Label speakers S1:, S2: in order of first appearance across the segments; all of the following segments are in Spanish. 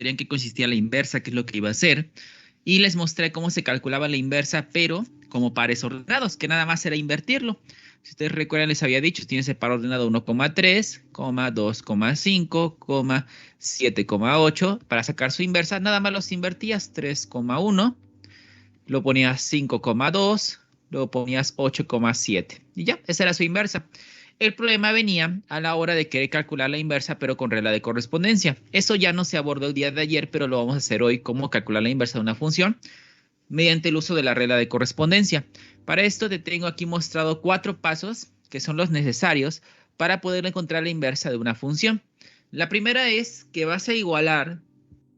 S1: geometría en qué consistía la inversa, qué es lo que iba a hacer. Y les mostré cómo se calculaba la inversa, pero como pares ordenados, que nada más era invertirlo. Si ustedes recuerdan, les había dicho, tienes el par ordenado 1,3, 2,5, 7,8. Para sacar su inversa, nada más los invertías. 3,1, lo ponías 5,2, luego ponías 8,7. Y ya, esa era su inversa. El problema venía a la hora de querer calcular la inversa, pero con regla de correspondencia. Eso ya no se abordó el día de ayer, pero lo vamos a hacer hoy, cómo calcular la inversa de una función mediante el uso de la regla de correspondencia. Para esto te tengo aquí mostrado 4 pasos que son los necesarios para poder encontrar la inversa de una función. La primera es que vas a igualar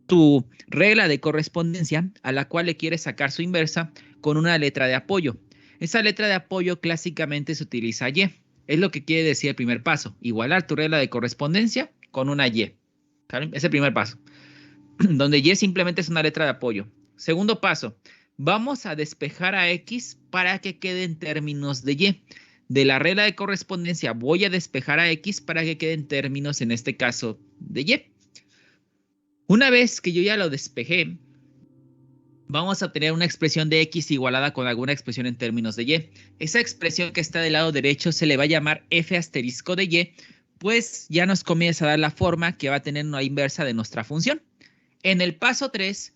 S1: tu regla de correspondencia a la cual le quieres sacar su inversa con una letra de apoyo. Esa letra de apoyo clásicamente se utiliza Y. Es lo que quiere decir el primer paso. Igualar tu regla de correspondencia con una Y. ¿Saben? Es el primer paso. Donde Y simplemente es una letra de apoyo. Segundo paso. Vamos a despejar a X para que quede en términos de Y. De la regla de correspondencia voy a despejar a X para que quede en términos, en este caso, de Y. Una vez que yo ya lo despejé, vamos a obtener una expresión de X igualada con alguna expresión en términos de Y. Esa expresión que está del lado derecho se le va a llamar F asterisco de Y, pues ya nos comienza a dar la forma que va a tener una inversa de nuestra función. En el paso 3,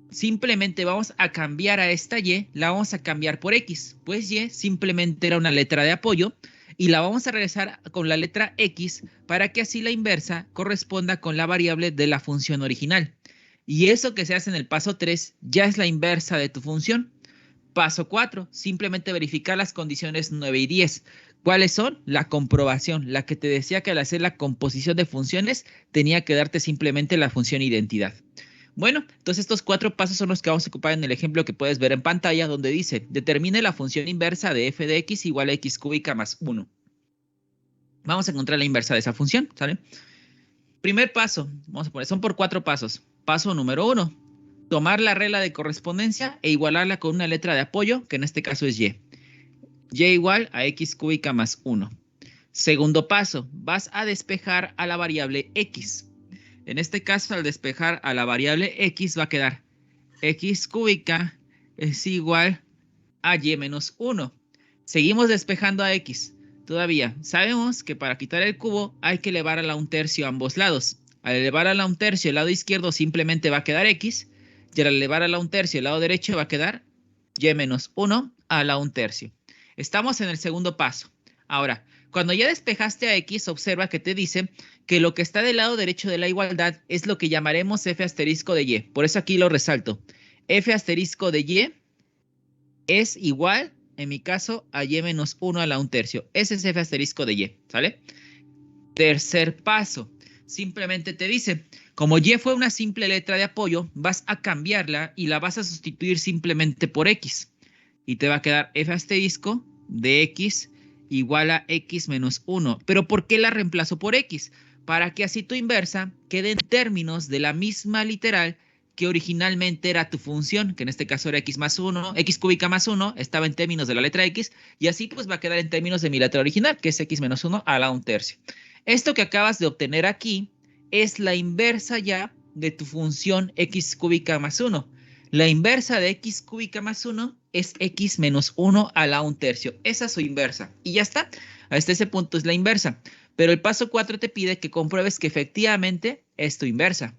S1: simplemente vamos a cambiar a esta Y, la vamos a cambiar por X, pues Y simplemente era una letra de apoyo y la vamos a regresar con la letra X para que así la inversa corresponda con la variable de la función original. Y eso que se hace en el paso 3 ya es la inversa de tu función. Paso 4, simplemente verificar las condiciones 9 y 10. ¿Cuáles son? La comprobación, la que te decía que al hacer la composición de funciones tenía que darte simplemente la función identidad. Bueno, entonces estos 4 pasos son los que vamos a ocupar en el ejemplo que puedes ver en pantalla, donde dice, determine la función inversa de f de x igual a x cúbica más 1. Vamos a encontrar la inversa de esa función, ¿sale? Primer paso, vamos a poner, son por 4 pasos. Paso número 1, tomar la regla de correspondencia e igualarla con una letra de apoyo, que en este caso es y. Y igual a x cúbica más 1. Segundo paso, vas a despejar a la variable x. En este caso, al despejar a la variable x va a quedar x cúbica es igual a y menos 1. Seguimos despejando a x. Todavía sabemos que para quitar el cubo hay que elevar a la 1/3 a ambos lados. Al elevar a la 1/3 el lado izquierdo simplemente va a quedar x, y al elevar a la 1/3 el lado derecho va a quedar y menos 1 a la 1/3. Estamos en el segundo paso. Ahora, cuando ya despejaste a x, observa que te dice que lo que está del lado derecho de la igualdad es lo que llamaremos f asterisco de y. Por eso aquí lo resalto. F asterisco de y es igual, en mi caso, a y menos 1 a la 1/3. Ese es f asterisco de y, ¿sale? Tercer paso. Simplemente te dice, como y fue una simple letra de apoyo, vas a cambiarla y la vas a sustituir simplemente por x. Y te va a quedar f asterisco de x igual a x menos 1. ¿Pero por qué la reemplazo por x? Para que así tu inversa quede en términos de la misma literal que originalmente era tu función, que en este caso era x más 1, x cúbica más 1, estaba en términos de la letra x, y así pues va a quedar en términos de mi letra original, que es x menos 1 a la 1/3. Esto que acabas de obtener aquí es la inversa ya de tu función x cúbica más 1. La inversa de x cúbica más 1 es x menos 1 a la 1/3. Esa es su inversa. Y ya está. Hasta ese punto es la inversa. Pero el paso 4 te pide que compruebes que efectivamente es tu inversa.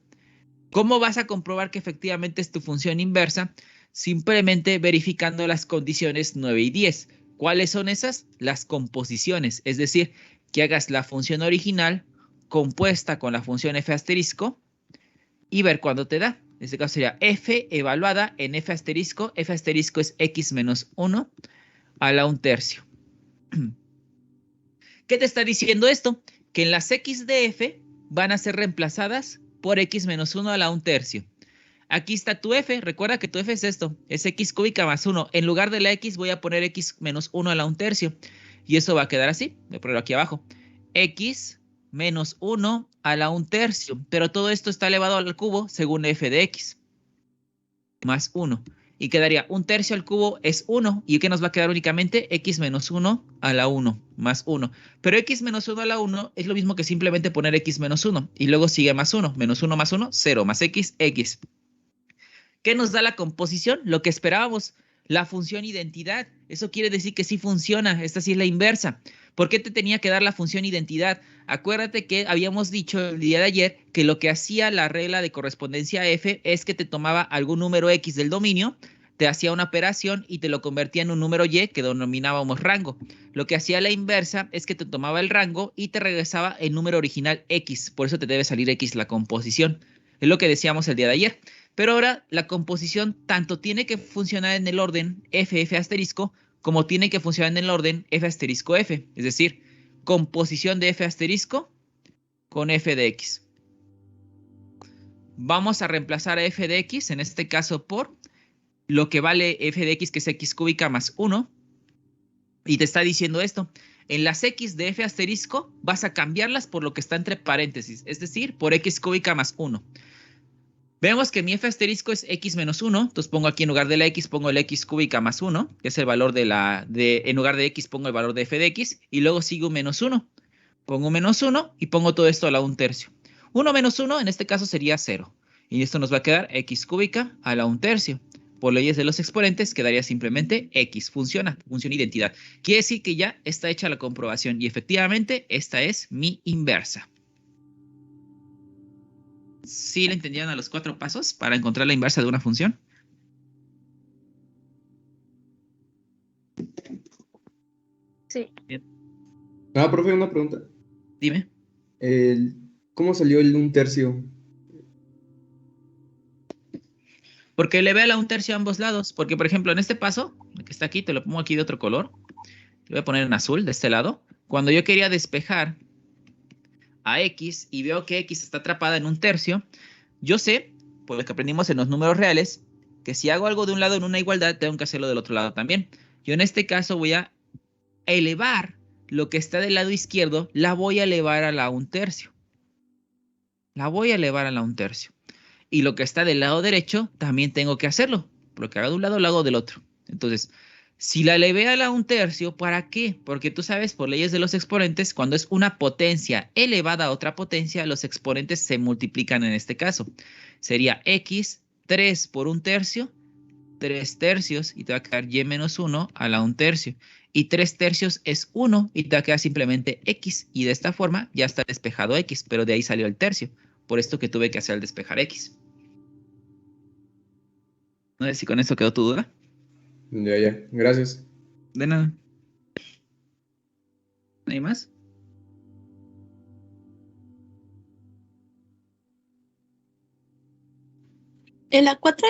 S1: ¿Cómo vas a comprobar que efectivamente es tu función inversa? Simplemente verificando las condiciones 9 y 10. ¿Cuáles son esas? Las composiciones. Es decir, que hagas la función original compuesta con la función f asterisco y ver cuándo te da. En este caso sería f evaluada en f asterisco. F asterisco es x menos 1 a la 1/3. ¿Qué te está diciendo esto? Que en las x de f van a ser reemplazadas por x menos 1 a la 1/3. Aquí está tu f. Recuerda que tu f es esto. Es x cúbica más 1. En lugar de la x voy a poner x menos 1 a la 1/3. Y eso va a quedar así. Voy a ponerlo aquí abajo. X menos 1 a la 1/3. Pero todo esto está elevado al cubo según f de x. Más 1. y quedaría 1/3 al cubo es 1. ¿Y qué nos va a quedar únicamente? X menos 1 a la 1 más 1. Pero X menos 1 a la 1 es lo mismo que simplemente poner X menos 1. Y luego sigue más 1. Menos 1 más 1, 0 más X, X. ¿Qué nos da la composición? Lo que esperábamos, la función identidad. Eso quiere decir que sí funciona. Esta sí es la inversa. ¿Por qué te tenía que dar la función identidad? Acuérdate que habíamos dicho el día de ayer que lo que hacía la regla de correspondencia F es que te tomaba algún número X del dominio, te hacía una operación y te lo convertía en un número Y que denominábamos rango. Lo que hacía la inversa es que te tomaba el rango y te regresaba el número original X. Por eso te debe salir X la composición. Es lo que decíamos el día de ayer. Pero ahora la composición tanto tiene que funcionar en el orden F asterisco, como tiene que funcionar en el orden F asterisco F. Es decir, composición de F asterisco con F de X. Vamos a reemplazar a F de X, en este caso por lo que vale F de X, que es X cúbica más 1. Y te está diciendo esto. En las X de F asterisco vas a cambiarlas por lo que está entre paréntesis, es decir, por X cúbica más 1. Vemos que mi F asterisco es X menos 1, entonces pongo aquí en lugar de la X, pongo el X cúbica más 1, que es el valor en lugar de X pongo el valor de F de X, y luego sigo menos 1. Pongo menos 1 y pongo todo esto a la 1/3. 1 menos 1 en este caso sería 0. Y esto nos va a quedar X cúbica a la 1/3. Por leyes de los exponentes quedaría simplemente X. Funciona, función identidad. Quiere decir que ya está hecha la comprobación y efectivamente esta es mi inversa. ¿Sí le entendieron a los 4 pasos para encontrar la inversa de una función?
S2: Sí.
S1: Bien.
S3: Profe, una pregunta.
S1: Dime.
S3: ¿Cómo salió el 1/3?
S1: Porque le ve a la 1/3 a ambos lados. Porque, por ejemplo, en este paso, que está aquí, te lo pongo aquí de otro color. Te voy a poner en azul de este lado. Cuando yo quería despejar a X y veo que X está atrapada en 1/3, yo sé, por lo que aprendimos en los números reales, que si hago algo de un lado en una igualdad, tengo que hacerlo del otro lado también. Yo en este caso voy a elevar lo que está del lado izquierdo, la voy a elevar a la 1/3. La voy a elevar a la 1/3. Y lo que está del lado derecho, también tengo que hacerlo. Lo que hago de un lado, lo hago del otro. Entonces, si la elevé a la 1/3, ¿para qué? Porque tú sabes, por leyes de los exponentes, cuando es una potencia elevada a otra potencia, los exponentes se multiplican en este caso. Sería X, 3 por 1/3, 3/3, y te va a quedar Y menos 1 a la 1/3. Y 3/3 es 1, y te va a quedar simplemente X. Y de esta forma ya está despejado X, pero de ahí salió el tercio. Por esto que tuve que hacer al despejar X. No sé si con eso quedó tu duda.
S3: Ya. Gracias.
S1: De nada. ¿No hay más?
S2: En la 4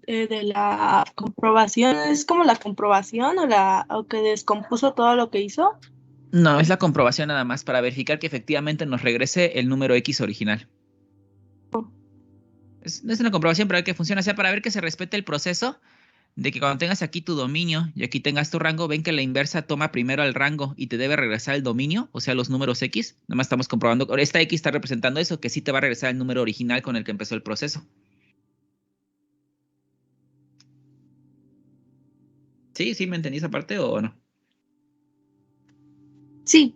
S2: de la comprobación, ¿es como la comprobación o que descompuso todo lo que hizo?
S1: No, es la comprobación nada más para verificar que efectivamente nos regrese el número X original. No es una comprobación para ver que funciona, o sea, para ver que se respete el proceso de que cuando tengas aquí tu dominio y aquí tengas tu rango, ven que la inversa toma primero el rango y te debe regresar el dominio, o sea, los números X. Nada más estamos comprobando, esta X está representando eso, que sí te va a regresar el número original con el que empezó el proceso. ¿Sí me entendí esa parte o no?
S2: Sí.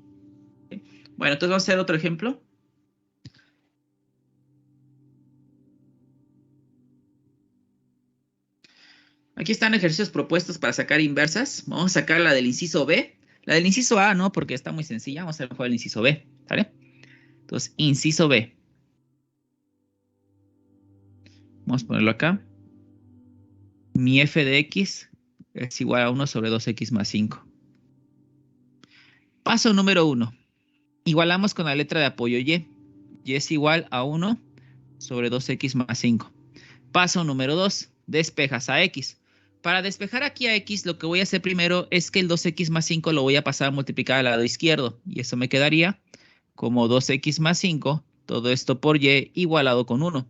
S1: Bueno, entonces vamos a hacer otro ejemplo. Aquí están ejercicios propuestos para sacar inversas. Vamos a sacar la del inciso B. La del inciso A no, porque está muy sencilla. Vamos a hacer mejor el inciso B, ¿vale? Entonces, inciso B. Vamos a ponerlo acá. Mi f de x es igual a 1 sobre 2x más 5. Paso número 1. Igualamos con la letra de apoyo y. Y es igual a 1 sobre 2x más 5. Paso número 2. Despejas a x. Para despejar aquí a x, lo que voy a hacer primero es que el 2x más 5 lo voy a pasar a multiplicar al lado izquierdo. Y eso me quedaría como 2x más 5, todo esto por y igualado con 1.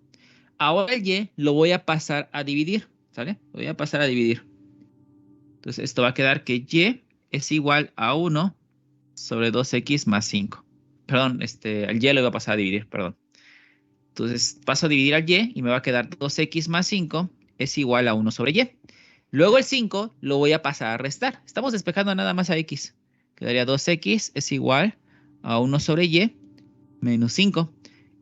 S1: Ahora el y lo voy a pasar a dividir, ¿sale? Lo voy a pasar a dividir. Entonces esto va a quedar que y es igual a 1 sobre 2x más 5. Perdón, al y lo voy a pasar a dividir, perdón. Entonces paso a dividir al y me va a quedar 2x más 5 es igual a 1 sobre y. Luego el 5 lo voy a pasar a restar. Estamos despejando nada más a x. Quedaría 2x es igual a 1 sobre y menos 5.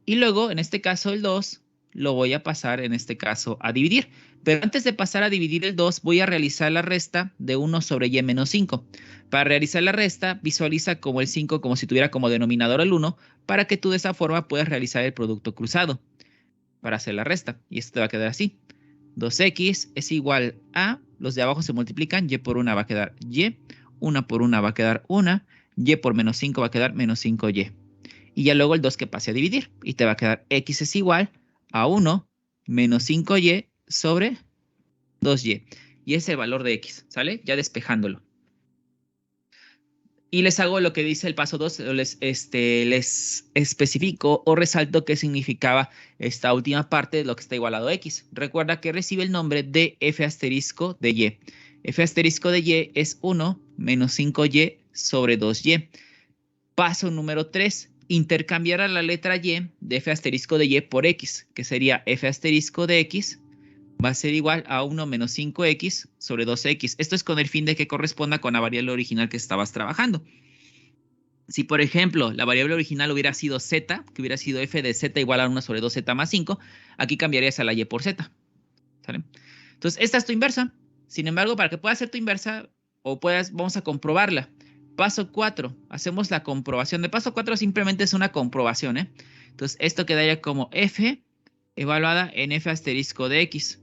S1: Y luego, en este caso, el 2 lo voy a pasar, en este caso, a dividir. Pero antes de pasar a dividir el 2, voy a realizar la resta de 1 sobre y menos 5. Para realizar la resta, visualiza como el 5 como si tuviera como denominador el 1, para que tú de esa forma puedas realizar el producto cruzado para hacer la resta. Y esto te va a quedar así. 2x es igual a, los de abajo se multiplican, y por 1 va a quedar y, 1 por 1 va a quedar 1, y por menos 5 va a quedar menos 5y. Y ya luego el 2 que pase a dividir. Y te va a quedar x es igual a 1 menos 5y sobre 2y. Y es el valor de x, ¿sale? Ya despejándolo. Y les hago lo que dice el paso 2, les especifico o resalto qué significaba esta última parte de lo que está igualado a x. Recuerda que recibe el nombre de f asterisco de y. F asterisco de y es 1 menos 5y sobre 2y. Paso número 3, intercambiar a la letra y de f asterisco de y por x, que sería f asterisco de x va a ser igual a 1 menos 5x sobre 2x. Esto es con el fin de que corresponda con la variable original que estabas trabajando. Si, por ejemplo, la variable original hubiera sido z, que hubiera sido f de z igual a 1 sobre 2z más 5, aquí cambiarías a la y por z. ¿Sale? Entonces, esta es tu inversa. Sin embargo, para que puedas hacer tu inversa, vamos a comprobarla. Paso 4, hacemos la comprobación. De paso 4 simplemente es una comprobación, ¿eh? Entonces, esto quedaría como f evaluada en f asterisco de x.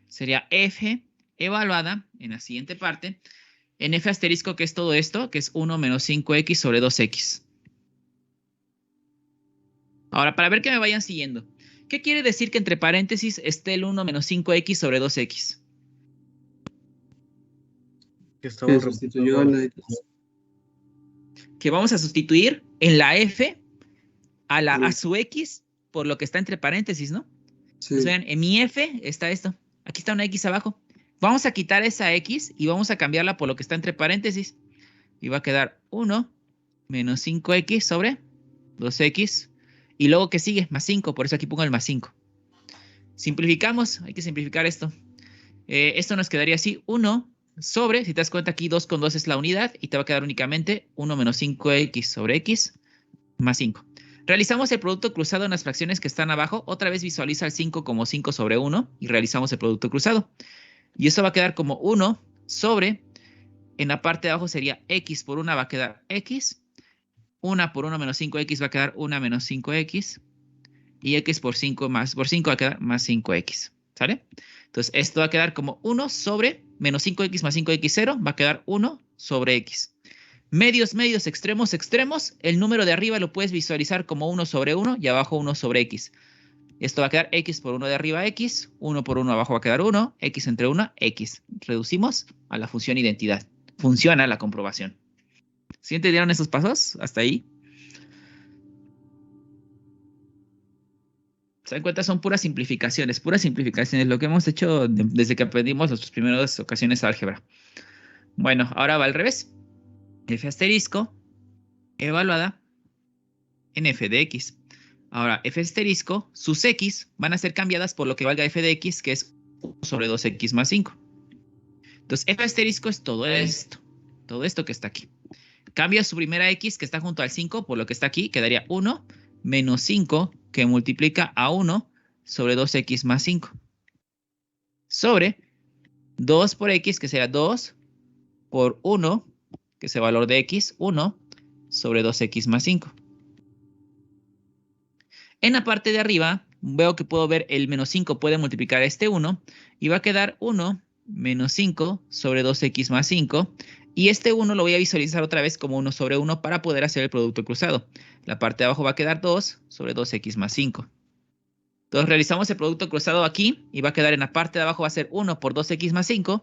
S1: Sería f evaluada en la siguiente parte en f asterisco, que es todo esto, que es 1 menos 5x sobre 2x. Ahora, para ver que me vayan siguiendo, ¿qué quiere decir que entre paréntesis esté el 1 menos 5x sobre 2x?
S4: Que estamos
S3: Que sustituyó a la x.
S1: Que vamos a sustituir en la f a su x por lo que está entre paréntesis, ¿no?
S3: Sí.
S1: Entonces, vean, en mi f está esto. Aquí está una x abajo. Vamos a quitar esa x y vamos a cambiarla por lo que está entre paréntesis. Y va a quedar 1 menos 5x sobre 2x. Y luego, ¿qué sigue? Más 5. Por eso aquí pongo el más 5. Simplificamos. Hay que simplificar esto. Esto nos quedaría así. 1 sobre, si te das cuenta aquí 2 con 2 es la unidad. Y te va a quedar únicamente 1 menos 5x sobre x más 5. Realizamos el producto cruzado en las fracciones que están abajo. Otra vez visualiza el 5 como 5 sobre 1 y realizamos el producto cruzado. Y eso va a quedar como 1 sobre, en la parte de abajo sería x por 1 va a quedar x. 1 por 1 menos 5x va a quedar 1 menos 5x. Y x por 5 va a quedar más 5x. ¿Sale? Entonces esto va a quedar como 1 sobre menos 5x más 5x 0 va a quedar 1 sobre x. Medios, medios, extremos, extremos. El número de arriba lo puedes visualizar como 1 sobre 1 y abajo 1 sobre x. Esto va a quedar x por 1 de arriba x, 1 por 1 abajo va a quedar 1, x entre 1, x. Reducimos a la función identidad. Funciona la comprobación. ¿Sí entendieron esos pasos? Hasta ahí. Se dan cuenta, son puras simplificaciones, lo que hemos hecho desde que aprendimos las primeras ocasiones de álgebra. Bueno, ahora va al revés. F asterisco evaluada en f de x. Ahora, f asterisco, sus x van a ser cambiadas por lo que valga f de x, que es 1 sobre 2x más 5. Entonces, f asterisco es todo esto que está aquí. Cambia su primera x, que está junto al 5, por lo que está aquí, quedaría 1 menos 5, que multiplica a 1 sobre 2x más 5. Sobre 2 por x, que será 2 por 1, que es el valor de x, 1 sobre 2x más 5. En la parte de arriba, veo que puedo ver el menos 5 puede multiplicar este 1 y va a quedar 1 menos 5 sobre 2x más 5. Y este 1 lo voy a visualizar otra vez como 1 sobre 1 para poder hacer el producto cruzado. La parte de abajo va a quedar 2 sobre 2x más 5. Entonces realizamos el producto cruzado aquí y va a quedar en la parte de abajo va a ser 1 por 2x más 5.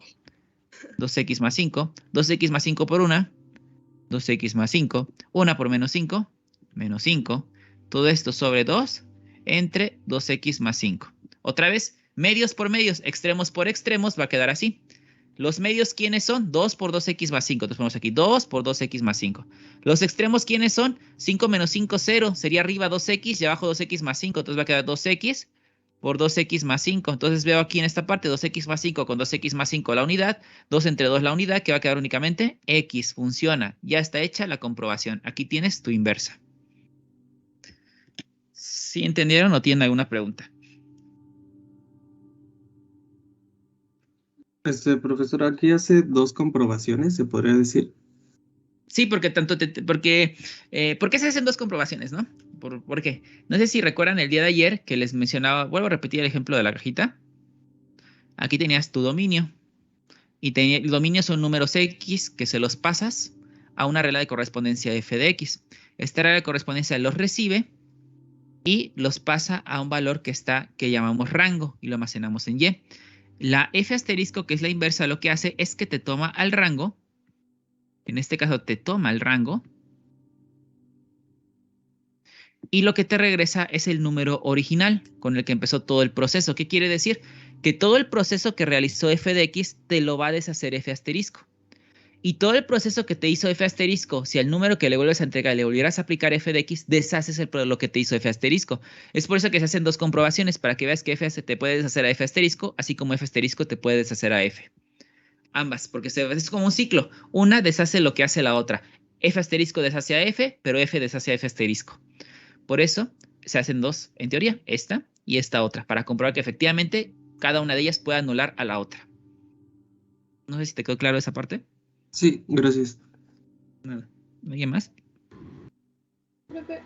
S1: 2x más 5. 2x más 5 por 1. 2x más 5. 1 por menos 5. Menos 5. Todo esto sobre 2 entre 2x más 5. Otra vez, medios por medios, extremos por extremos, va a quedar así. Los medios, ¿quiénes son? 2 por 2x más 5. Entonces ponemos aquí 2 por 2x más 5. Los extremos, ¿quiénes son? 5 menos 5, 0. Sería arriba 2x y abajo 2x más 5. Entonces va a quedar 2x por 2x más 5. Entonces veo aquí en esta parte 2x más 5 con 2x más 5 la unidad, 2 entre 2 la unidad, que va a quedar únicamente x. Funciona. Ya está hecha la comprobación. Aquí tienes tu inversa. ¿Sí entendieron o tienen alguna pregunta?
S4: Profesor, aquí hace dos comprobaciones, se podría decir.
S1: Sí, porque ¿por qué se hacen dos comprobaciones, no? ¿Por qué? No sé si recuerdan el día de ayer que les mencionaba, vuelvo a repetir el ejemplo de la cajita. Aquí tenías tu dominio. Y el dominio son números X que se los pasas a una regla de correspondencia f de X. Esta regla de correspondencia los recibe y los pasa a un valor que llamamos rango y lo almacenamos en Y. La f asterisco, que es la inversa, lo que hace es que te toma al rango. En este caso te toma el rango. Y lo que te regresa es el número original con el que empezó todo el proceso. ¿Qué quiere decir? Que todo el proceso que realizó f de X te lo va a deshacer f asterisco. Y todo el proceso que te hizo f asterisco, si al número que le vuelves a entregar le volvieras a aplicar f de X, deshaces lo que te hizo f asterisco. Es por eso que se hacen dos comprobaciones, para que veas que f te puede deshacer a f asterisco, así como f asterisco te puede deshacer a f. Ambas, porque es como un ciclo. Una deshace lo que hace la otra. F asterisco deshace a f, pero f deshace a f asterisco. Por eso se hacen dos, en teoría, esta y esta otra, para comprobar que efectivamente cada una de ellas puede anular a la otra. No sé si te quedó claro esa parte.
S4: Sí, gracias.
S1: Nada. ¿Alguien más?
S5: Profe,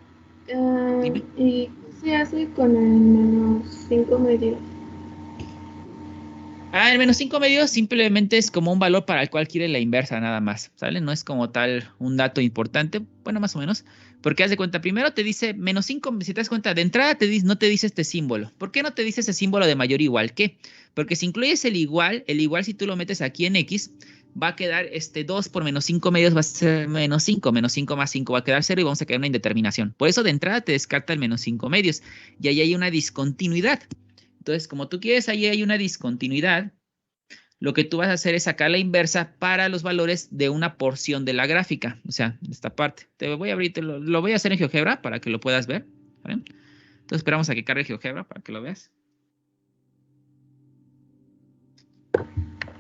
S1: Dime.
S5: ¿y qué se hace con el menos 5 medios?
S1: El menos 5 medios simplemente es como un valor para el cual quiere la inversa nada más, ¿sale? No es como tal un dato importante, bueno, más o menos, porque haz de cuenta, primero te dice menos 5, si te das cuenta, de entrada no te dice este símbolo. ¿Por qué no te dice ese símbolo de mayor igual que? Porque si incluyes el igual si tú lo metes aquí en X, va a quedar 2 por menos 5 medios va a ser menos 5 más 5 va a quedar 0 y vamos a quedar una indeterminación. Por eso de entrada te descarta el menos 5 medios y ahí hay una discontinuidad. Entonces, como tú quieres, ahí hay una discontinuidad. Lo que tú vas a hacer es sacar la inversa para los valores de una porción de la gráfica. O sea, esta parte. Te voy a abrir, lo voy a hacer en GeoGebra para que lo puedas ver. ¿Vale? Entonces esperamos a que cargue GeoGebra para que lo veas.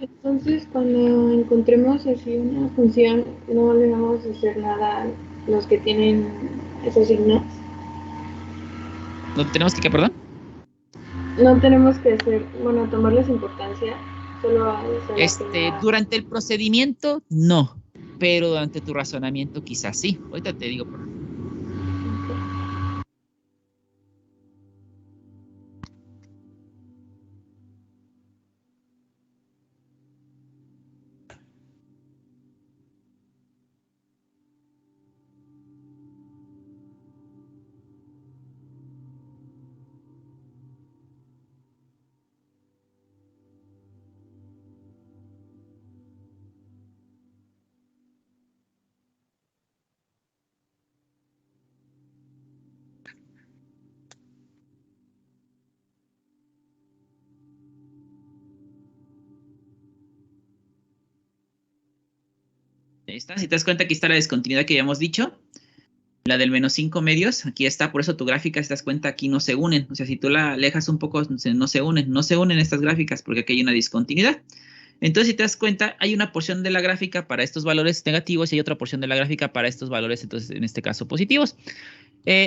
S5: Entonces, cuando encontremos así una función, no le vamos a hacer nada a los que tienen esos signos.
S1: ¿No tenemos que, perdón?
S5: No tenemos que tomarles importancia, solo a
S1: Durante el procedimiento, no. Pero durante tu razonamiento, quizás sí. Ahorita te digo por qué. Ahí está. Si te das cuenta, aquí está la discontinuidad que habíamos dicho. La del menos 5 medios, aquí está, por eso tu gráfica, si te das cuenta, aquí no se unen. O sea, si tú la alejas un poco, no se unen estas gráficas porque aquí hay una discontinuidad. Entonces, si te das cuenta, hay una porción de la gráfica para estos valores negativos y hay otra porción de la gráfica para estos valores, entonces, en este caso, positivos.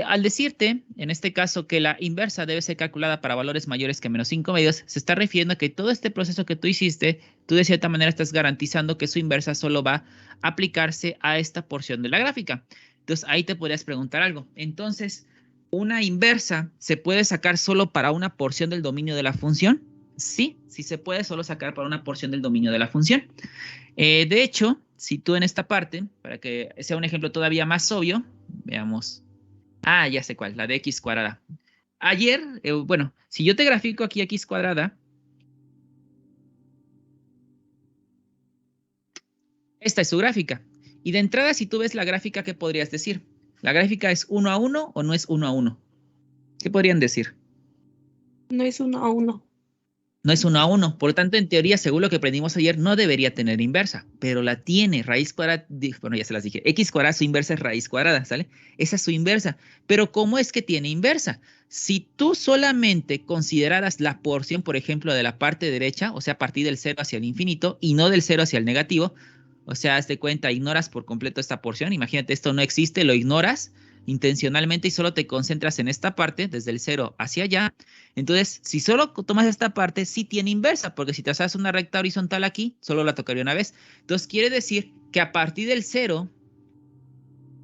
S1: Al decirte, en este caso, que la inversa debe ser calculada para valores mayores que menos 5 medios, se está refiriendo a que todo este proceso que tú hiciste, tú de cierta manera estás garantizando que su inversa solo va a aplicarse a esta porción de la gráfica. Entonces, ahí te podrías preguntar algo. Entonces, ¿una inversa se puede sacar solo para una porción del dominio de la función? Sí, sí se puede solo sacar para una porción del dominio de la función. De hecho, si tú en esta parte, para que sea un ejemplo todavía más obvio, veamos. Ya sé cuál, la de x cuadrada. Ayer, si yo te grafico aquí x cuadrada, esta es su gráfica. Y de entrada, si tú ves la gráfica, ¿qué podrías decir? ¿La gráfica es 1 a 1 o no es 1 a 1? ¿Qué podrían decir?
S2: No es 1 a 1.
S1: No es 1 a 1. Por lo tanto, en teoría, según lo que aprendimos ayer, no debería tener inversa, pero la tiene. Raíz cuadrada, bueno, ya se las dije. X cuadrada, su inversa es raíz cuadrada, ¿sale? Esa es su inversa. Pero ¿cómo es que tiene inversa? Si tú solamente consideraras la porción, por ejemplo, de la parte derecha, o sea, a partir del 0 hacia el infinito, y no del 0 hacia el negativo, o sea, haz de cuenta, ignoras por completo esta porción. Imagínate, esto no existe, lo ignoras intencionalmente y solo te concentras en esta parte, desde el 0 hacia allá. Entonces, si solo tomas esta parte, sí tiene inversa, porque si te haces una recta horizontal aquí, solo la tocaría una vez. Entonces, quiere decir que a partir del 0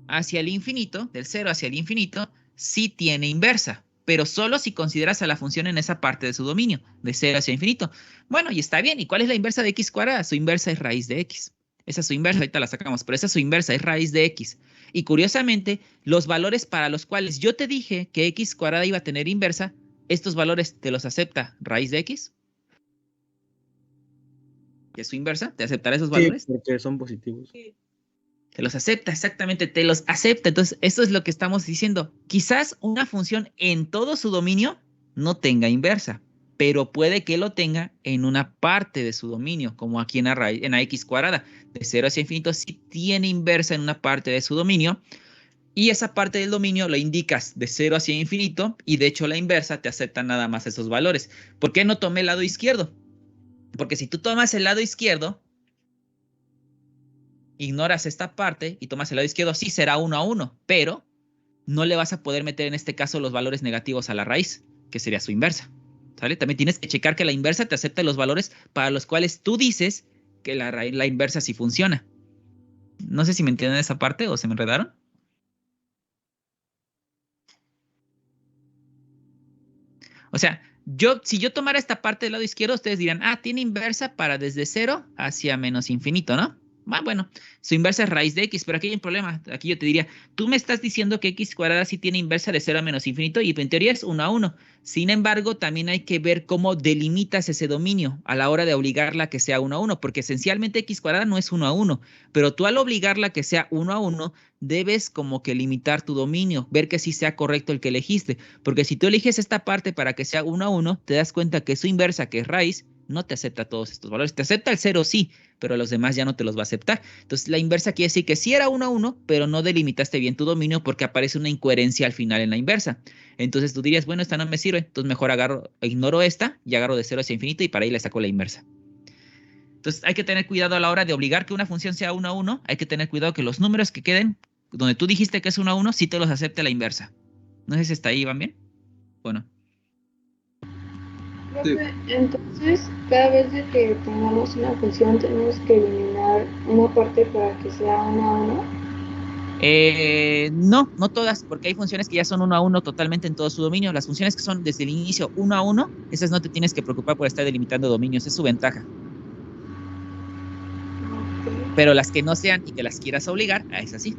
S1: hacia el infinito, del 0 hacia el infinito, sí tiene inversa, pero solo si consideras a la función en esa parte de su dominio, de 0 hacia infinito. Bueno, y está bien. ¿Y cuál es la inversa de x cuadrada? Su inversa es raíz de x. Esa es su inversa, ahorita la sacamos, pero esa es su inversa, es raíz de x. Y curiosamente, los valores para los cuales yo te dije que x cuadrada iba a tener inversa, estos valores te los acepta raíz de x. ¿Qué es su inversa? ¿Te aceptará esos valores?
S6: Sí, porque son positivos.
S1: Te los acepta, exactamente, te los acepta. Entonces, esto es lo que estamos diciendo. Quizás una función en todo su dominio no tenga inversa, pero puede que lo tenga en una parte de su dominio, como aquí en la x cuadrada. De 0 hacia infinito sí tiene inversa en una parte de su dominio, y esa parte del dominio lo indicas de 0 hacia infinito, y de hecho la inversa te acepta nada más esos valores. ¿Por qué no tomé el lado izquierdo? Porque si tú tomas el lado izquierdo, ignoras esta parte y tomas el lado izquierdo, sí será 1 a 1, pero no le vas a poder meter en este caso los valores negativos a la raíz, que sería su inversa. ¿Sale? También tienes que checar que la inversa te acepte los valores para los cuales tú dices que la inversa sí funciona. No sé si me entienden esa parte o se me enredaron. O sea, si yo tomara esta parte del lado izquierdo, ustedes dirán, tiene inversa para desde 0 hacia menos infinito, ¿no? Bueno, su inversa es raíz de x, pero aquí hay un problema. Aquí yo te diría, tú me estás diciendo que x cuadrada sí tiene inversa de 0 a menos infinito y en teoría es 1 a 1. Sin embargo, también hay que ver cómo delimitas ese dominio a la hora de obligarla a que sea 1 a 1, porque esencialmente x cuadrada no es 1 a 1, pero tú al obligarla a que sea 1 a 1, debes como que limitar tu dominio, ver que sí sea correcto el que elegiste, porque si tú eliges esta parte para que sea 1 a 1, te das cuenta que su inversa, que es raíz, no te acepta todos estos valores. Te acepta el 0 sí, pero a los demás ya no te los va a aceptar. Entonces la inversa quiere decir que sí era 1 a 1, pero no delimitaste bien tu dominio porque aparece una incoherencia al final en la inversa. Entonces tú dirías, bueno, esta no me sirve, entonces mejor ignoro esta y agarro de 0 hacia infinito y para ahí le saco la inversa. Entonces hay que tener cuidado a la hora de obligar que una función sea 1 a 1, hay que tener cuidado que los números que queden, donde tú dijiste que es 1 a 1, sí te los acepte la inversa. No sé si está ahí, ¿van bien? Bueno.
S5: Profe, entonces, cada vez de que tengamos una función, tenemos que eliminar una parte para que sea 1 a 1.
S1: No todas, porque hay funciones que ya son 1 a 1 totalmente en todo su dominio. Las funciones que son desde el inicio 1 a 1, esas no te tienes que preocupar por estar delimitando dominios, es su ventaja.
S5: Okay.
S1: Pero las que no sean y que las quieras obligar, a esas sí.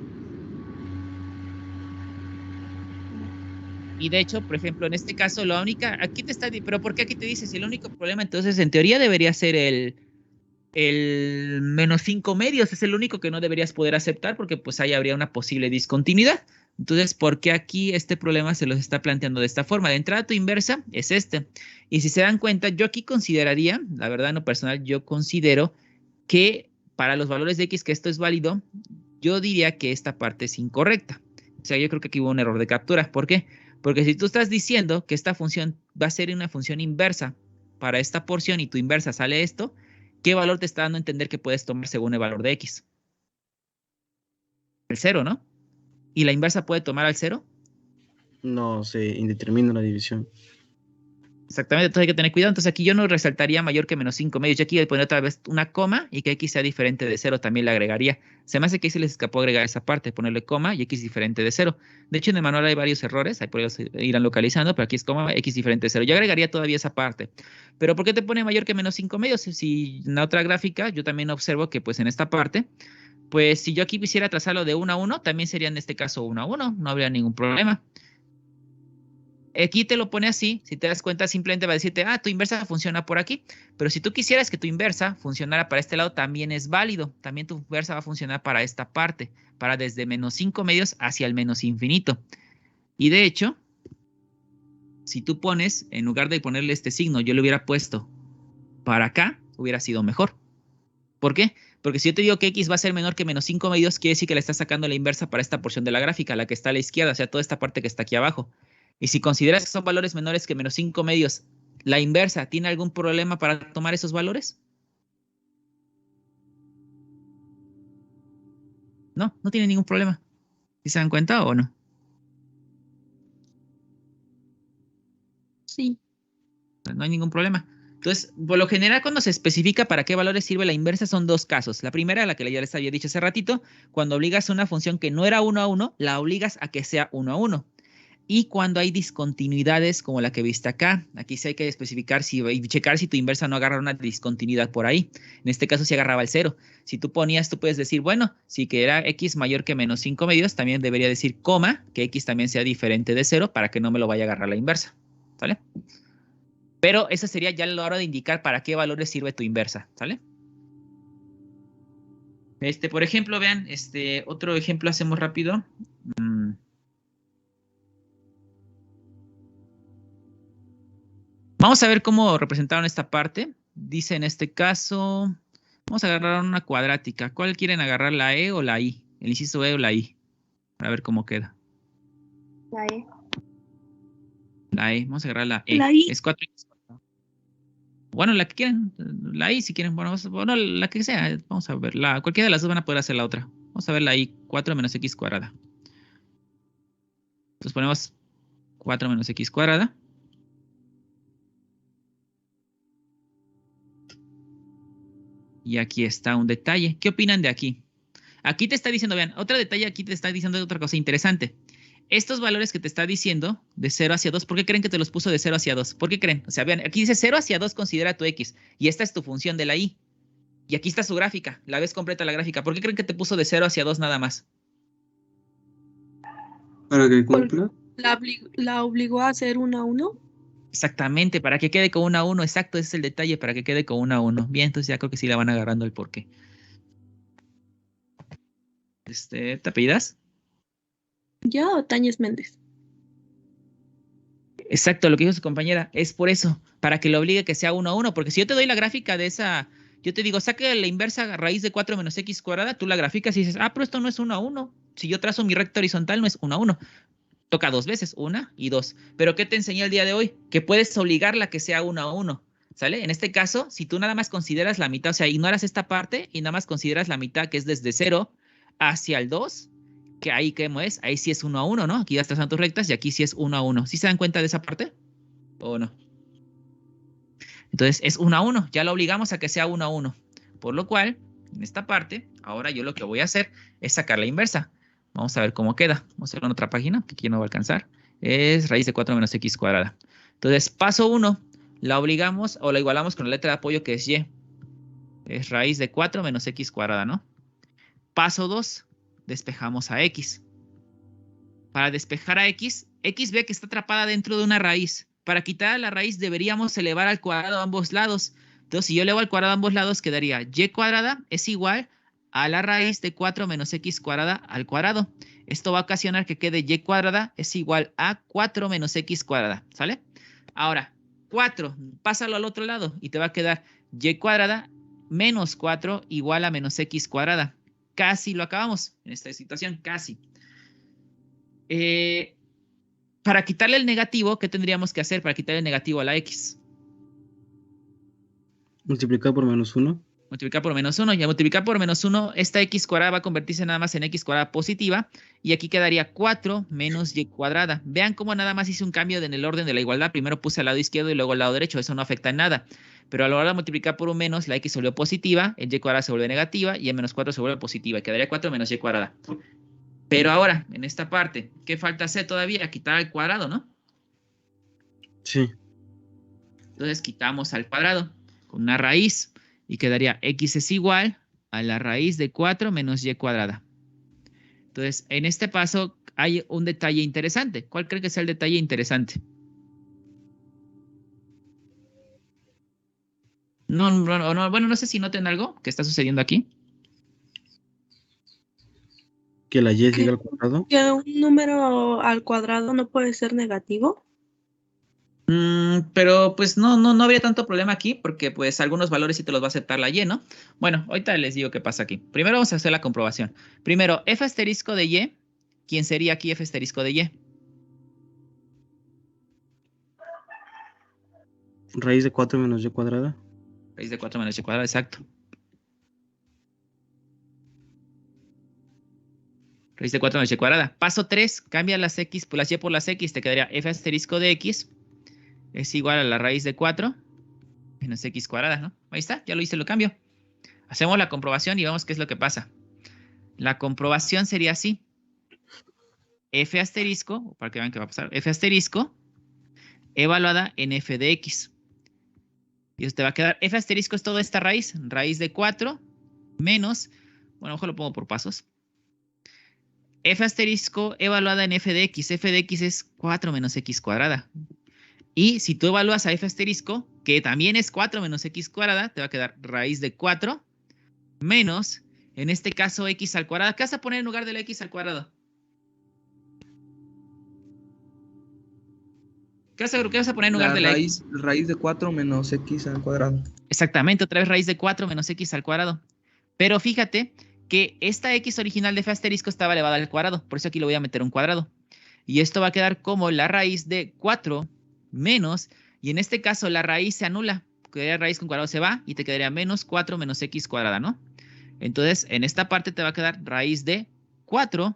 S1: Y de hecho, por ejemplo, en este caso, la única, aquí te está, pero ¿por qué aquí te dice? Si el único problema, entonces en teoría debería ser el menos 5 medios, es el único que no deberías poder aceptar porque pues ahí habría una posible discontinuidad. Entonces, ¿por qué aquí este problema se los está planteando de esta forma? De entrada, tu inversa es este. Y si se dan cuenta, yo aquí consideraría, la verdad en lo personal, yo considero que para los valores de x que esto es válido, yo diría que esta parte es incorrecta. O sea, yo creo que aquí hubo un error de captura. ¿Por qué? Porque si tú estás diciendo que esta función va a ser una función inversa para esta porción y tu inversa sale esto, ¿qué valor te está dando a entender que puedes tomar según el valor de x? El 0, ¿no? ¿Y la inversa puede tomar al 0?
S6: No, se indetermina la división.
S1: Exactamente, entonces hay que tener cuidado. Entonces aquí yo no resaltaría mayor que menos 5 medios. Yo aquí voy a poner otra vez una coma y que x sea diferente de 0 también le agregaría. Se me hace que ahí se les escapó agregar esa parte, ponerle coma y x diferente de 0. De hecho, en el manual hay varios errores, ahí por ellos irán localizando, pero aquí es coma, x diferente de 0. Yo agregaría todavía esa parte. Pero ¿por qué te pone mayor que menos 5 medios? Si en la otra gráfica yo también observo que pues en esta parte, pues si yo aquí quisiera trazarlo de 1 a 1, también sería en este caso 1 a 1, no habría ningún problema. Aquí te lo pone así, si te das cuenta simplemente va a decirte, tu inversa funciona por aquí, pero si tú quisieras que tu inversa funcionara para este lado, también es válido, también tu inversa va a funcionar para esta parte, para desde menos 5 medios hacia el menos infinito. Y de hecho, si tú pones, en lugar de ponerle este signo, yo le hubiera puesto para acá hubiera sido mejor. ¿Por qué? Porque si yo te digo que x va a ser menor que menos 5 medios, quiere decir que le estás sacando la inversa para esta porción de la gráfica, la que está a la izquierda, o sea, toda esta parte que está aquí abajo. Y si consideras que son valores menores que menos 5 medios, ¿la inversa tiene algún problema para tomar esos valores? No, no tiene ningún problema. ¿Sí se dan cuenta o no?
S2: Sí.
S1: No hay ningún problema. Entonces, por lo general, cuando se especifica para qué valores sirve la inversa, son dos casos. La primera, la que ya les había dicho hace ratito, cuando obligas a una función que no era 1 a 1, la obligas a que sea 1 a 1. Y cuando hay discontinuidades como la que viste acá, aquí sí hay que especificar y checar si tu inversa no agarra una discontinuidad por ahí. En este caso sí agarraba el 0. Si tú ponías, tú puedes decir, bueno, si que era x mayor que menos 5 medios, también debería decir coma, que x también sea diferente de 0 para que no me lo vaya a agarrar la inversa. ¿Sale? Pero esa sería ya la hora de indicar para qué valores sirve tu inversa, ¿sale? Por ejemplo, vean, otro ejemplo hacemos rápido. Vamos a ver cómo representaron esta parte. Dice en este caso, vamos a agarrar una cuadrática. ¿Cuál quieren agarrar, la E o la I? El inciso E o la I. Para ver cómo queda.
S5: La E.
S1: La E, vamos a agarrar la E.
S2: La I.
S1: Es 4x. Bueno, la que quieran, la I si quieren, bueno, la que sea, vamos a ver, cualquiera de las dos van a poder hacer la otra. Vamos a ver la I, 4 menos x cuadrada. Entonces ponemos 4 menos x cuadrada. Y aquí está un detalle. ¿Qué opinan de aquí? Aquí te está diciendo, vean, otro detalle aquí te está diciendo otra cosa interesante. Estos valores que te está diciendo de 0 hacia 2, ¿por qué creen que te los puso de 0 hacia 2? ¿Por qué creen? O sea, vean, aquí dice 0 hacia 2 considera tu x. Y esta es tu función de la y. Y aquí está su gráfica. La ves completa la gráfica. ¿Por qué creen que te puso de 0 hacia 2 nada más?
S4: Para que cumpla.
S2: La obligó a hacer 1 a 1.
S1: Exactamente, para que quede con 1 a 1. Exacto, ese es el detalle, para que quede con 1 a 1. Bien, entonces ya creo que sí la van agarrando el porqué. ¿Te apellidas?
S2: ¿Ya o Tañez Méndez?
S1: Exacto, lo que dijo su compañera, es por eso, para que lo obligue a que sea 1 a 1, porque si yo te doy la gráfica de esa, yo te digo, saque la inversa raíz de 4 menos x cuadrada, tú la graficas y dices, pero esto no es 1 a 1. Si yo trazo mi recta horizontal no es 1 a 1. Toca dos veces, 1 y 2. Pero ¿qué te enseñé el día de hoy? Que puedes obligarla a que sea 1 a 1, ¿sale? En este caso, si tú nada más consideras la mitad, o sea, ignoras esta parte y nada más consideras la mitad que es desde 0 hacia el 2, que ahí, ¿cómo es? Ahí sí es 1 a 1, ¿no? Aquí ya estás tus rectas y aquí sí es 1 a 1. ¿Sí se dan cuenta de esa parte? ¿O no? Entonces es 1 a 1. Ya lo obligamos a que sea 1 a 1. Por lo cual, en esta parte, ahora yo lo que voy a hacer es sacar la inversa. Vamos a ver cómo queda. Vamos a hacerlo en otra página, que aquí no va a alcanzar. Es raíz de 4 menos x cuadrada. Entonces, paso 1, la obligamos o la igualamos con la letra de apoyo que es y. Es raíz de 4 menos x cuadrada, ¿no? Paso 2, despejamos a x. Para despejar a x, x ve que está atrapada dentro de una raíz. Para quitar a la raíz deberíamos elevar al cuadrado a ambos lados. Entonces, si yo elevo al cuadrado a ambos lados, quedaría y cuadrada es igual a la raíz de 4 menos x cuadrada al cuadrado. Esto va a ocasionar que quede y cuadrada es igual a 4 menos x cuadrada, ¿sale? Ahora, 4, pásalo al otro lado y te va a quedar y cuadrada menos 4 igual a menos x cuadrada. Casi lo acabamos en esta situación, casi. Para quitarle el negativo, ¿qué tendríamos que hacer para quitarle el negativo a la x?
S6: Multiplicar por menos 1.
S1: Multiplicar por menos 1. Y al multiplicar por menos 1, esta x cuadrada va a convertirse nada más en x cuadrada positiva. Y aquí quedaría 4 menos y cuadrada. Vean cómo nada más hice un cambio en el orden de la igualdad. Primero puse al lado izquierdo y luego al lado derecho. Eso no afecta en nada. Pero a la hora de multiplicar por un menos, la x se volvió positiva, el y cuadrada se vuelve negativa y el menos 4 se vuelve positiva. Y quedaría 4 menos y cuadrada. Pero ahora, en esta parte, ¿qué falta hacer todavía? Quitar al cuadrado, ¿no?
S6: Sí.
S1: Entonces quitamos al cuadrado con una raíz y quedaría x es igual a la raíz de 4 menos y cuadrada. Entonces, en este paso hay un detalle interesante. ¿Cuál cree que sea el detalle interesante? Bueno, no sé si noten algo que está sucediendo aquí.
S6: Que la y siga al cuadrado.
S2: ¿Que un número al cuadrado no puede ser negativo?
S1: Pero pues no habría tanto problema aquí porque pues algunos valores sí te los va a aceptar la Y, ¿no? Bueno, ahorita les digo qué pasa aquí. Primero vamos a hacer la comprobación. Primero, f asterisco de Y. ¿Quién sería aquí f asterisco de Y?
S6: Raíz de 4 menos y cuadrada.
S1: Raíz de 4 menos y cuadrada, exacto. Raíz de 4 menos y cuadrada. Paso 3, cambia las x por las y por las x. Te quedaría f asterisco de x es igual a la raíz de 4 menos x cuadrada, ¿no? Ahí está, ya lo hice, lo cambio. Hacemos la comprobación y vemos qué es lo que pasa. La comprobación sería así. F asterisco, para que vean qué va a pasar, F asterisco evaluada en f de x. Y eso te va a quedar, F asterisco es toda esta raíz, raíz de 4 menos, bueno, a lo mejor lo pongo por pasos. F asterisco evaluada en f de x es 4 menos x cuadrada. Y si tú evalúas a f asterisco, que también es 4 menos x cuadrada, te va a quedar raíz de 4 menos, en este caso, x al cuadrado. ¿Qué vas a poner en lugar de la x al cuadrado? ¿Qué vas a poner en lugar
S7: La
S1: de la x?
S7: raíz de 4 menos x al cuadrado.
S1: Exactamente, otra vez raíz de 4 menos x al cuadrado. Pero fíjate que esta x original de f asterisco estaba elevada al cuadrado. Por eso aquí le voy a meter un cuadrado. Y esto va a quedar como la raíz de 4 menos, y en este caso la raíz se anula. La raíz con cuadrado se va y te quedaría menos 4 menos x cuadrada, ¿no? Entonces, en esta parte te va a quedar raíz de 4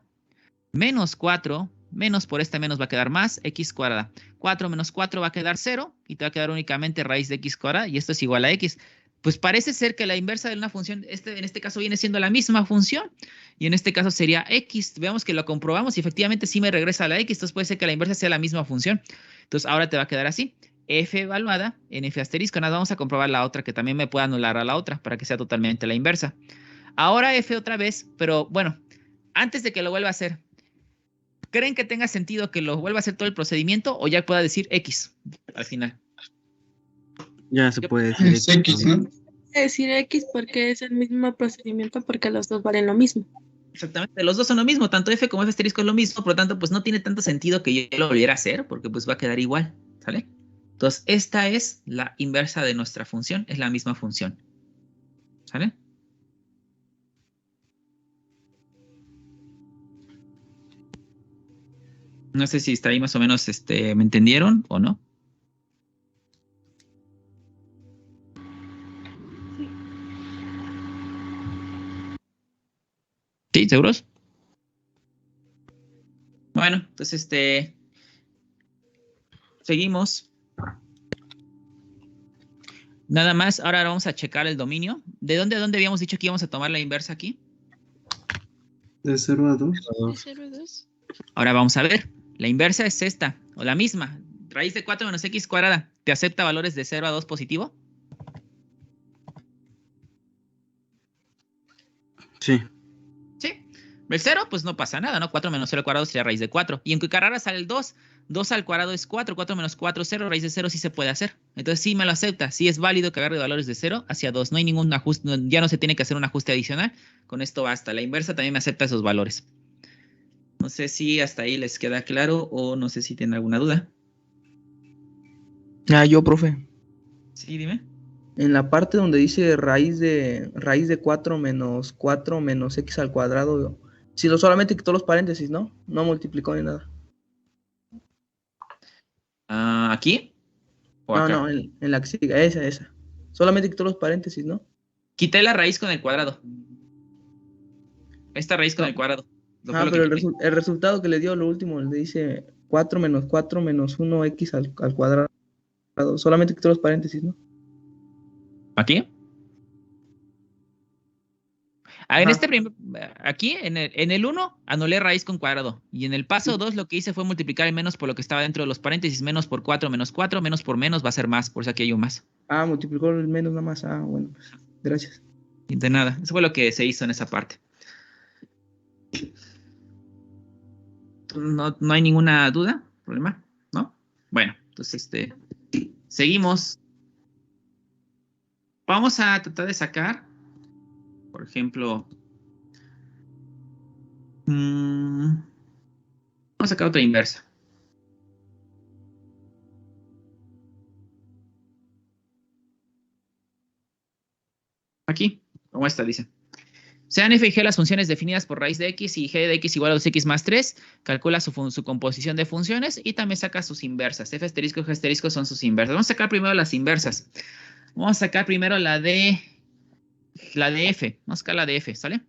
S1: menos 4 menos por este menos va a quedar más x cuadrada. 4 menos 4 va a quedar 0 y te va a quedar únicamente raíz de x cuadrada y esto es igual a x. Pues parece ser que la inversa de una función, en este caso viene siendo la misma función y en este caso sería x. Veamos que lo comprobamos y efectivamente sí me regresa a la x, entonces puede ser que la inversa sea la misma función. Entonces ahora te va a quedar así, f evaluada en f asterisco. Nada, vamos a comprobar la otra que también me pueda anular a la otra para que sea totalmente la inversa. Ahora f otra vez, pero bueno, antes de que lo vuelva a hacer, ¿creen que tenga sentido que lo vuelva a hacer todo el procedimiento o ya pueda decir X al final?
S6: Ya se puede decir
S8: Es X, ¿no?
S2: Decir X porque es el mismo procedimiento porque los dos valen lo mismo.
S1: Exactamente, los dos son lo mismo, tanto f como f asterisco es lo mismo, por lo tanto, pues no tiene tanto sentido que yo lo volviera a hacer porque pues va a quedar igual, ¿sale? Entonces, esta es la inversa de nuestra función, es la misma función, ¿sale? No sé si está ahí más o menos, ¿me entendieron o no? ¿Sí? ¿Seguros? Bueno, entonces, seguimos. Nada más, ahora vamos a checar el dominio. ¿De dónde habíamos dicho que íbamos a tomar la inversa aquí?
S4: De 0 a 2.
S2: ¿De 0 a 2?
S1: Ahora vamos a ver. La inversa es esta, o la misma. Raíz de 4 menos x cuadrada. ¿Te acepta valores de 0 a 2 positivo?
S6: Sí.
S1: Sí. El 0, pues no pasa nada, ¿no? 4 menos 0 al cuadrado sería raíz de 4. Y en Cucarara sale el 2. 2 al cuadrado es 4. 4 menos 4, 0. Raíz de 0 sí se puede hacer. Entonces sí me lo acepta. Sí es válido que agarre valores de 0 hacia 2. No hay ningún ajuste. Ya no se tiene que hacer un ajuste adicional. Con esto basta. La inversa también me acepta esos valores. No sé si hasta ahí les queda claro o no sé si tienen alguna duda.
S7: Yo, profe.
S1: Sí, dime.
S7: En la parte donde dice raíz de 4 menos x al cuadrado, si lo solamente quitó los paréntesis, ¿no? No multiplicó ni nada.
S1: ¿Aquí? ¿O acá?
S7: No, en la que sigue, esa. Solamente quitó los paréntesis, ¿no?
S1: Quité la raíz con el cuadrado. Esta raíz con el cuadrado.
S7: Pero el resultado que le dio lo último, le dice 4 menos 1x al cuadrado. Solamente quitó los paréntesis, ¿no?
S1: ¿Aquí? Aquí, en el 1, anulé raíz con cuadrado. Y en el paso 2, lo que hice fue multiplicar el menos por lo que estaba dentro de los paréntesis. Menos por 4, menos 4, menos por menos va a ser más. Por eso aquí hay un más.
S7: Multiplicó el menos nada más. Bueno, pues, gracias.
S1: De nada. Eso fue lo que se hizo en esa parte. No hay ninguna duda, problema, ¿no? Bueno, entonces seguimos. Vamos a tratar de sacar, por ejemplo, vamos a sacar otra inversa. Aquí, como esta dice. Sean f y g las funciones definidas por raíz de x y g de x igual a 2x más 3, calcula su composición de funciones y también saca sus inversas. F asterisco y g asterisco son sus inversas. Vamos a sacar primero las inversas. Vamos a sacar primero la de f. Vamos a sacar la de f, ¿sale?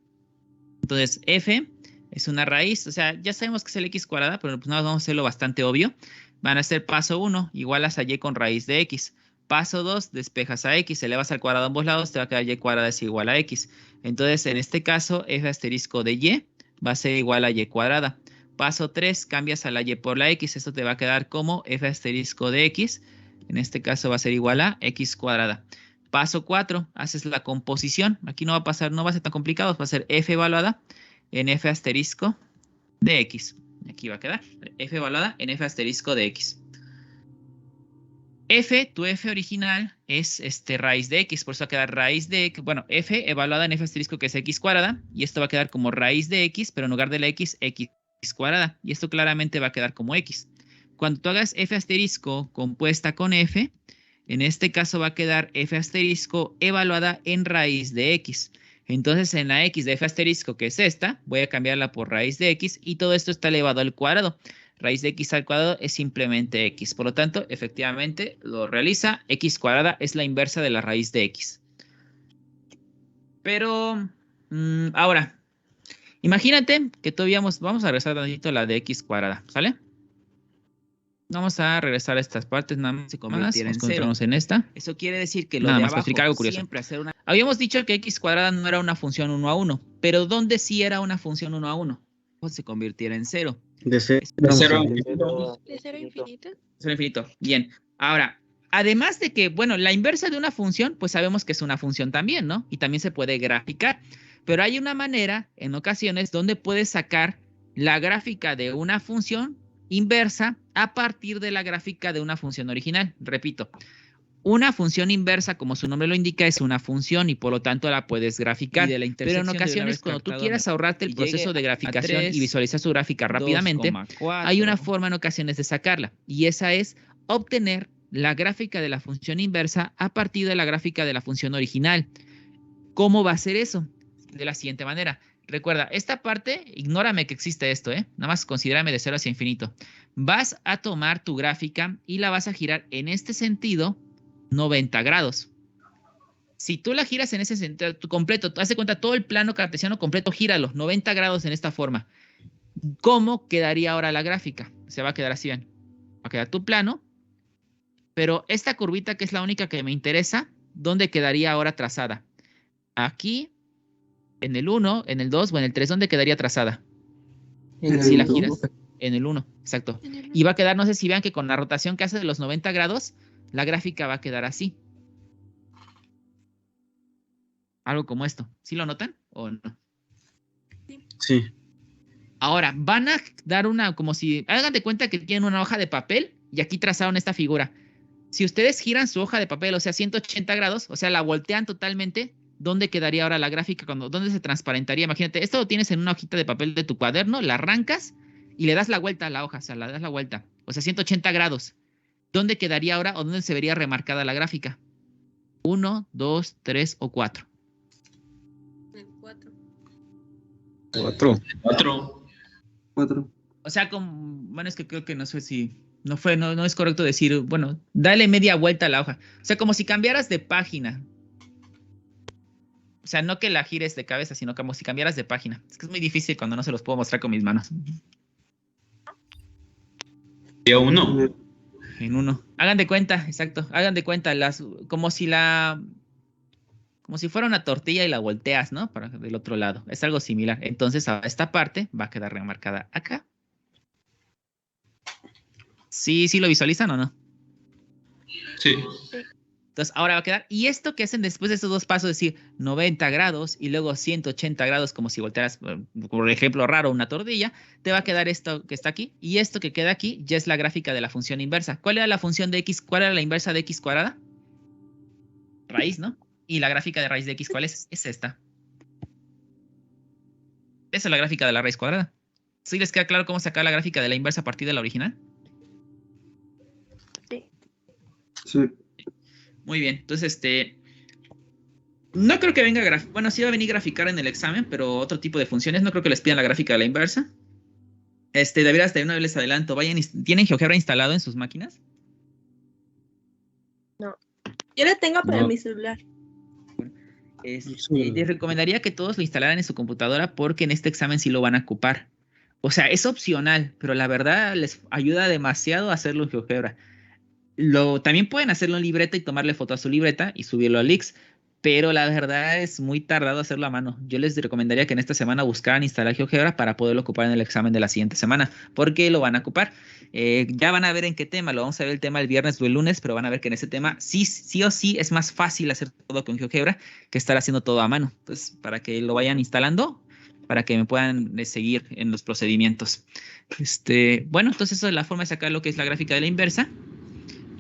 S1: Entonces, f es una raíz, o sea, ya sabemos que es el x cuadrada, pero pues nada, vamos a hacerlo bastante obvio. Van a ser paso 1, igualas a y con raíz de x. Paso 2, despejas a x, elevas al cuadrado a ambos lados, te va a quedar y cuadrada es igual a x. Entonces, en este caso, f asterisco de y va a ser igual a y cuadrada. Paso 3, cambias a la y por la x, esto te va a quedar como f asterisco de x. En este caso va a ser igual a x cuadrada. Paso 4, haces la composición. Aquí no va a pasar, no va a ser tan complicado, va a ser f evaluada en f asterisco de x. Aquí va a quedar f evaluada en f asterisco de x. Tu f original es raíz de x, por eso va a quedar raíz de x, bueno, f evaluada en f asterisco que es x cuadrada, y esto va a quedar como raíz de x, pero en lugar de la x cuadrada, y esto claramente va a quedar como x. Cuando tú hagas f asterisco compuesta con f, en este caso va a quedar f asterisco evaluada en raíz de x. Entonces en la x de f asterisco, que es esta, voy a cambiarla por raíz de x, y todo esto está elevado al cuadrado. Raíz de x al cuadrado es simplemente x. Por lo tanto, efectivamente, lo realiza. X cuadrada es la inversa de la raíz de x. Pero, ahora, imagínate que todavía vamos a regresar tantito a la de x cuadrada, ¿sale? Vamos a regresar a estas partes, nada más se convirtiera en cero. En esta. Eso quiere decir que lo nada de más abajo, explicar algo curioso. Siempre hacer una... Habíamos dicho que x cuadrada no era una función 1 a 1, pero ¿dónde sí era una función 1 a 1? Se convirtiera en 0.
S6: De 0
S2: a infinito. ¿De 0 a infinito?
S1: 0 a infinito. Bien. Ahora, además de que, bueno, la inversa de una función, pues sabemos que es una función también, ¿no? Y también se puede graficar. Pero hay una manera, en ocasiones, donde puedes sacar la gráfica de una función inversa a partir de la gráfica de una función original. Repito, una función inversa, como su nombre lo indica, es una función y por lo tanto la puedes graficar. Pero en ocasiones, cuando tú quieras ahorrarte el proceso de graficación y visualizar su gráfica rápidamente, hay una forma en ocasiones de sacarla. Y esa es obtener la gráfica de la función inversa a partir de la gráfica de la función original. ¿Cómo va a ser eso? De la siguiente manera. Recuerda, esta parte, ignórame que existe esto, Nada más considérame de 0 hacia infinito. Vas a tomar tu gráfica y la vas a girar en este sentido 90 grados. Si tú la giras en ese sentido completo, haz de cuenta todo el plano cartesiano completo, gíralo 90 grados en esta forma. ¿Cómo quedaría ahora la gráfica? Se va a quedar así, ven. Va a quedar tu plano, pero esta curvita que es la única que me interesa, ¿dónde quedaría ahora trazada? Aquí, en el 1, en el 2 o en el 3, ¿dónde quedaría trazada? Si la giras. En el 1, exacto. Y va a quedar, no sé si vean que con la rotación que hace de los 90 grados, la gráfica va a quedar así. Algo como esto. ¿Sí lo notan o no?
S6: Sí.
S1: Ahora, van a dar una, como si, hagan de cuenta que tienen una hoja de papel y aquí trazaron esta figura. Si ustedes giran su hoja de papel, o sea, 180 grados, o sea, la voltean totalmente, ¿dónde quedaría ahora la gráfica? ¿Dónde se transparentaría? Imagínate, esto lo tienes en una hojita de papel de tu cuaderno, la arrancas y le das la vuelta a la hoja, o sea, le das la vuelta. O sea, 180 grados. ¿Dónde quedaría ahora o dónde se vería remarcada la gráfica? 1, 2, 3 o 4.
S5: 4.
S4: 4.
S1: O sea, bueno, es que creo que no sé si... No es correcto decir, bueno, dale media vuelta a la hoja. O sea, como si cambiaras de página. O sea, no que la gires de cabeza, sino como si cambiaras de página. Es que es muy difícil cuando no se los puedo mostrar con mis manos.
S8: Día 1.
S1: En 1. Hagan de cuenta, exacto. Hagan de cuenta, como si fuera una tortilla y la volteas, ¿no? Para del otro lado. Es algo similar. Entonces, a esta parte va a quedar remarcada acá. ¿Sí lo visualizan o no?
S8: Sí.
S1: Entonces, ahora va a quedar. Y esto que hacen después de estos dos pasos, es decir, 90 grados y luego 180 grados, como si voltearas, por ejemplo, raro, una tortilla, te va a quedar esto que está aquí. Y esto que queda aquí ya es la gráfica de la función inversa. ¿Cuál era la función de x? ¿Cuál era la inversa de x cuadrada? Raíz, ¿no? Y la gráfica de raíz de x, ¿cuál es? Es esta. Esa es la gráfica de la raíz cuadrada. ¿Sí les queda claro cómo sacar la gráfica de la inversa a partir de la original?
S4: Sí.
S1: Muy bien. Entonces, No creo que venga bueno, sí va a venir graficar en el examen, pero otro tipo de funciones. No creo que les pidan la gráfica de la inversa. De veras, de una vez les adelanto. ¿Tienen GeoGebra instalado en sus máquinas?
S2: Yo la tengo para
S6: No.
S2: mi celular.
S1: Les recomendaría que todos lo instalaran en su computadora porque en este examen sí lo van a ocupar. O sea, es opcional, pero la verdad les ayuda demasiado a hacerlo en GeoGebra. También pueden hacerlo en libreta y tomarle foto a su libreta y subirlo a Leaks, pero la verdad es muy tardado hacerlo a mano. Yo les recomendaría que en esta semana buscaran instalar GeoGebra para poderlo ocupar en el examen de la siguiente semana, porque lo van a ocupar. Ya van a ver en qué tema, lo vamos a ver el tema el viernes o el lunes, pero van a ver que en ese tema sí o sí es más fácil hacer todo con GeoGebra que estar haciendo todo a mano. Entonces, para que lo vayan instalando, para que me puedan seguir en los procedimientos. Bueno, entonces esa es la forma de sacar lo que es la gráfica de la inversa.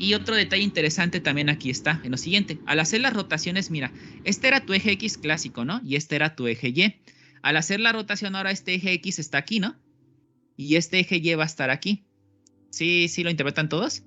S1: Y otro detalle interesante también aquí está, en lo siguiente. Al hacer las rotaciones, mira, este era tu eje X clásico, ¿no? Y este era tu eje Y. Al hacer la rotación ahora este eje X está aquí, ¿no? Y este eje Y va a estar aquí. ¿Sí lo interpretan todos?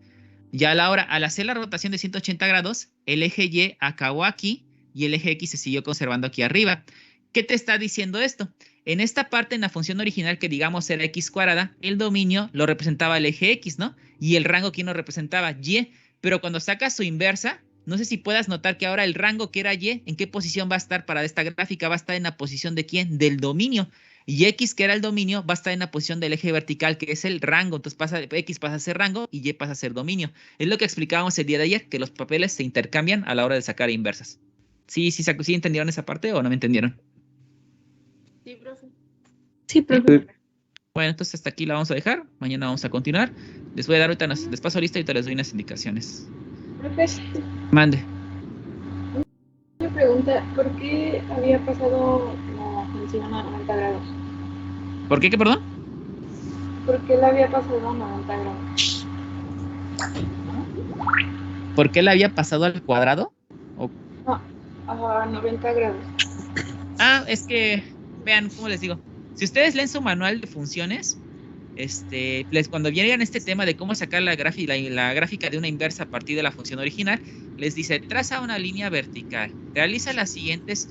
S1: Ya al hacer la rotación de 180 grados, el eje Y acabó aquí y el eje X se siguió conservando aquí arriba. ¿Qué te está diciendo esto? En esta parte, en la función original que digamos era X cuadrada, el dominio lo representaba el eje X, ¿no? Y el rango aquí nos representaba Y. Pero cuando sacas su inversa, no sé si puedas notar que ahora el rango que era Y, ¿en qué posición va a estar para esta gráfica? Va a estar en la posición de ¿quién? Del dominio. Y X, que era el dominio, va a estar en la posición del eje vertical, que es el rango. Entonces X pasa a ser rango y Y pasa a ser dominio. Es lo que explicábamos el día de ayer, que los papeles se intercambian a la hora de sacar inversas. ¿Sí entendieron esa parte o no me entendieron?
S2: Sí, profe. Sí, profe.
S1: Bueno, entonces hasta aquí la vamos a dejar. Mañana vamos a continuar. Les voy a dar ahorita, les paso lista y ahorita les doy unas indicaciones.
S5: Profe,
S1: Mande.
S5: una pregunta, ¿por qué había pasado la función a 90 grados?
S1: ¿Por qué? ¿Qué, perdón?
S5: ¿Por qué la había pasado a 90 grados?
S1: ¿Por qué la había pasado al cuadrado?
S5: No, a 90 grados.
S1: Es que, vean, ¿cómo les digo? Si ustedes leen su manual de funciones, cuando vieran este tema de cómo sacar la gráfica de una inversa a partir de la función original, les dice, traza una línea vertical, realiza las siguientes